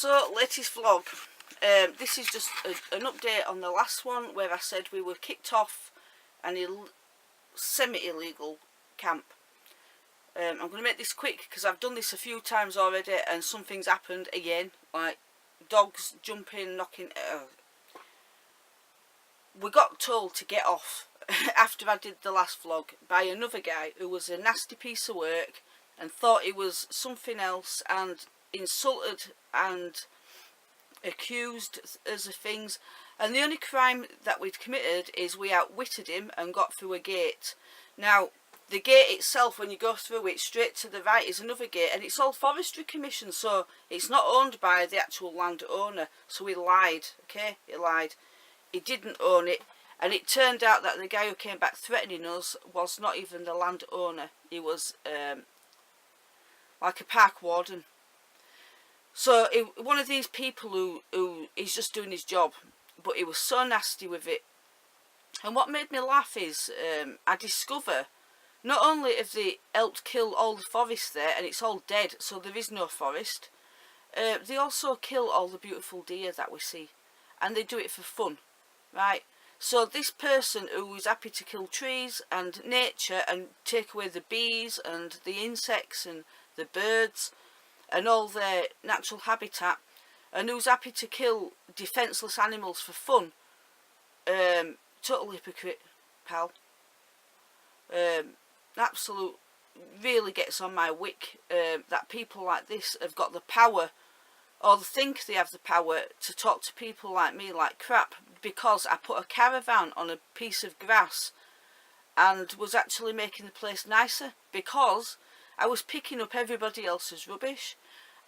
So, latest vlog. This is just an update on the last one where I said we were kicked off an semi-illegal camp. I'm going to make this quick because I've done this a few times already and something's happened again, like dogs jumping, knocking. We got told to get off after I did the last vlog by another guy who was a nasty piece of work and thought he was something else and insulted and accused us of things, and the only crime that we'd committed is we outwitted him and got through a gate. Now the gate itself, when you go through it, straight to the right is another gate, and it's all forestry commission, so it's not owned by the actual landowner. So he lied, okay, he lied, he didn't own it. And it turned out that the guy who came back threatening us was not even the landowner, he was like a park warden. So one of these people who is just doing his job, but he was so nasty with it. And what made me laugh is I discover not only have they helped kill all the forest there and it's all dead, so there is no forest, they also kill all the beautiful deer that we see, and they do it for fun, right? So this person who is happy to kill trees and nature and take away the bees and the insects and the birds and all their natural habitat, and who's happy to kill defenceless animals for fun, total hypocrite, pal. Absolute, really gets on my wick that people like this have got the power, or think they have the power, to talk to people like me like crap because I put a caravan on a piece of grass and was actually making the place nicer because I was picking up everybody else's rubbish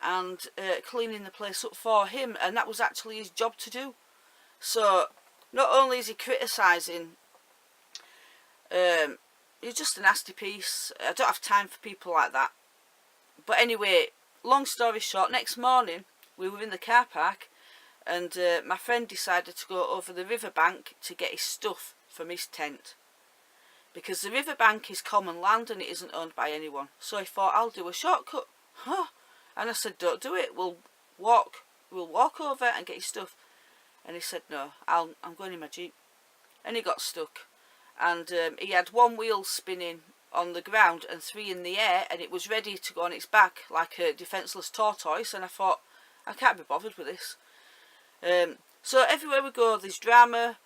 and cleaning the place up for him, and that was actually his job to do. So not only is he criticising, he's just a nasty piece. I don't have time for people like that. But anyway, long story short, next morning we were in the car park and my friend decided to go over the riverbank to get his stuff from his tent, because the riverbank is common land and it isn't owned by anyone. So he thought, I'll do a shortcut. Huh? And I said, don't do it, we'll walk over and get his stuff. And he said, no, I'm going in my Jeep. And he got stuck. And he had one wheel spinning on the ground and three in the air, and it was ready to go on its back like a defenceless tortoise. And I thought, I can't be bothered with this. So everywhere we go there's drama.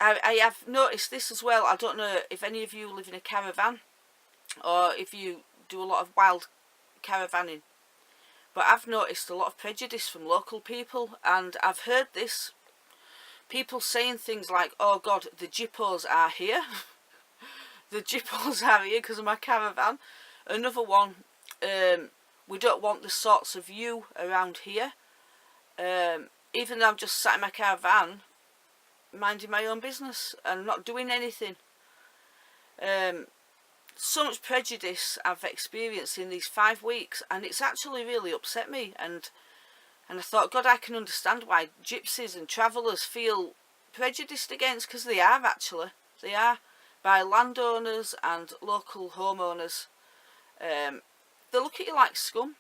I have noticed this as well. I don't know if any of you live in a caravan or if you do a lot of wild caravanning, but I've noticed a lot of prejudice from local people, and I've heard this, people saying things like, oh god, the jippos are here. The jippos are here because of my caravan. Another one, we don't want the sorts of you around here. Even though I'm just sat in my caravan minding my own business and not doing anything. So much prejudice I've experienced in these 5 weeks, and it's actually really upset me, and I thought, God, I can understand why gypsies and travellers feel prejudiced against, because they are actually, they are, by landowners and local homeowners. They look at you like scum.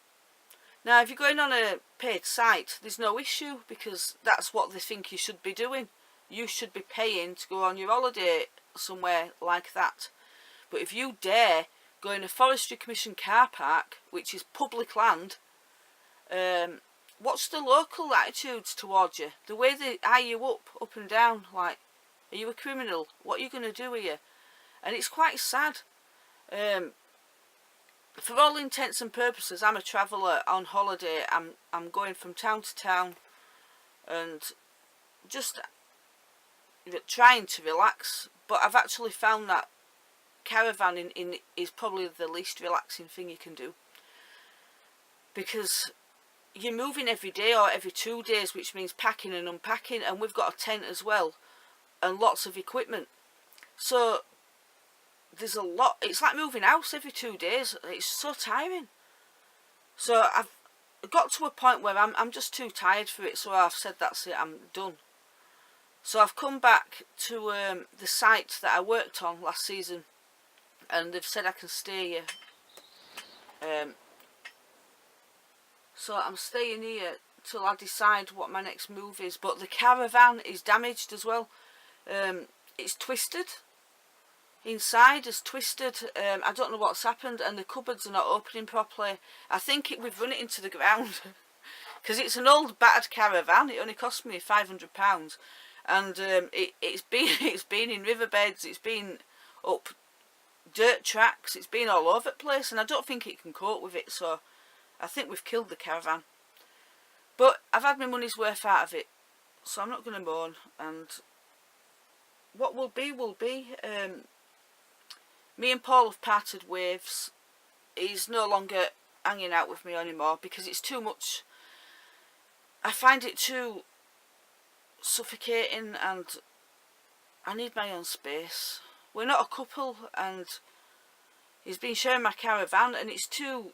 Now if you're going on a paid site, there's no issue, because that's what they think you should be doing. You should be paying to go on your holiday somewhere like that. But if you dare go in a Forestry Commission car park, which is public land, what's the local attitudes towards you? The way they eye you up and down, like, are you a criminal? What are you going to do here? And it's quite sad. For all intents and purposes, I'm a traveller on holiday. I'm going from town to town and just trying to relax. But I've actually found that caravanning is probably the least relaxing thing you can do, because you're moving every day or every 2 days, which means packing and unpacking, and we've got a tent as well and lots of equipment. So there's a lot. It's like moving house every 2 days. It's so tiring. So I've got to a point where I'm just too tired for it, so I've said that's it, I'm done. So I've come back to the site that I worked on last season, and they've said I can stay here So I'm staying here till I decide what my next move is. But the caravan is damaged as well. It's twisted. Inside is twisted. I don't know what's happened, and the cupboards are not opening properly. I think we've run it into the ground. Because it's an old battered caravan. It only cost me £500. And it's been in riverbeds, it's been up dirt tracks, it's been all over the place, and I don't think it can cope with it, so I think we've killed the caravan. But I've had my money's worth out of it, so I'm not going to moan, and what will be will be. Me and Paul have parted ways. He's no longer hanging out with me anymore because it's too much. I find it too suffocating and I need my own space. We're not a couple, and he's been sharing my caravan, and it's too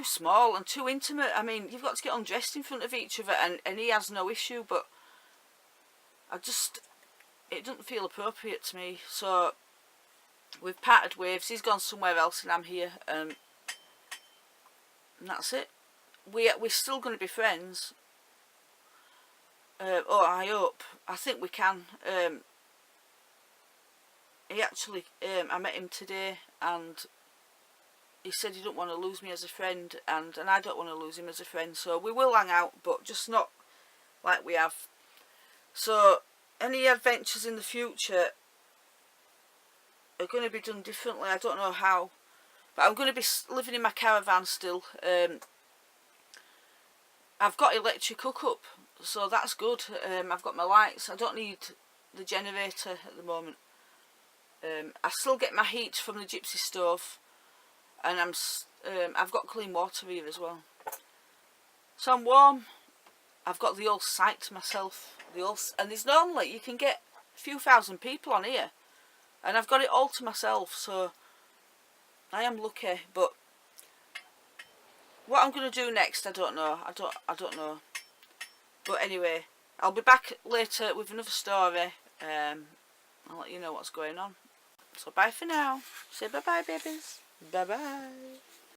small and too intimate. I mean, you've got to get undressed in front of each other, and he has no issue, but it doesn't feel appropriate to me. So we've parted ways. He's gone somewhere else and I'm here, and that's it. We're still going to be friends. I hope. I think we can. He actually, I met him today, and he said he don't want to lose me as a friend, and I don't want to lose him as a friend. So we will hang out, but just not like we have. So any adventures in the future are going to be done differently. I don't know how, but I'm going to be living in my caravan still. I've got electric hookup, so that's good. I've got my lights. I don't need the generator at the moment. I still get my heat from the gypsy stove, and I've got clean water here as well. So I'm warm. I've got the old site to myself. And there's normally, you can get a few thousand people on here, and I've got it all to myself, so I am lucky. But what I'm going to do next, I don't know. I don't know. But anyway, I'll be back later with another story. I'll let you know what's going on. So bye for now. Say bye bye, babies. Bye bye.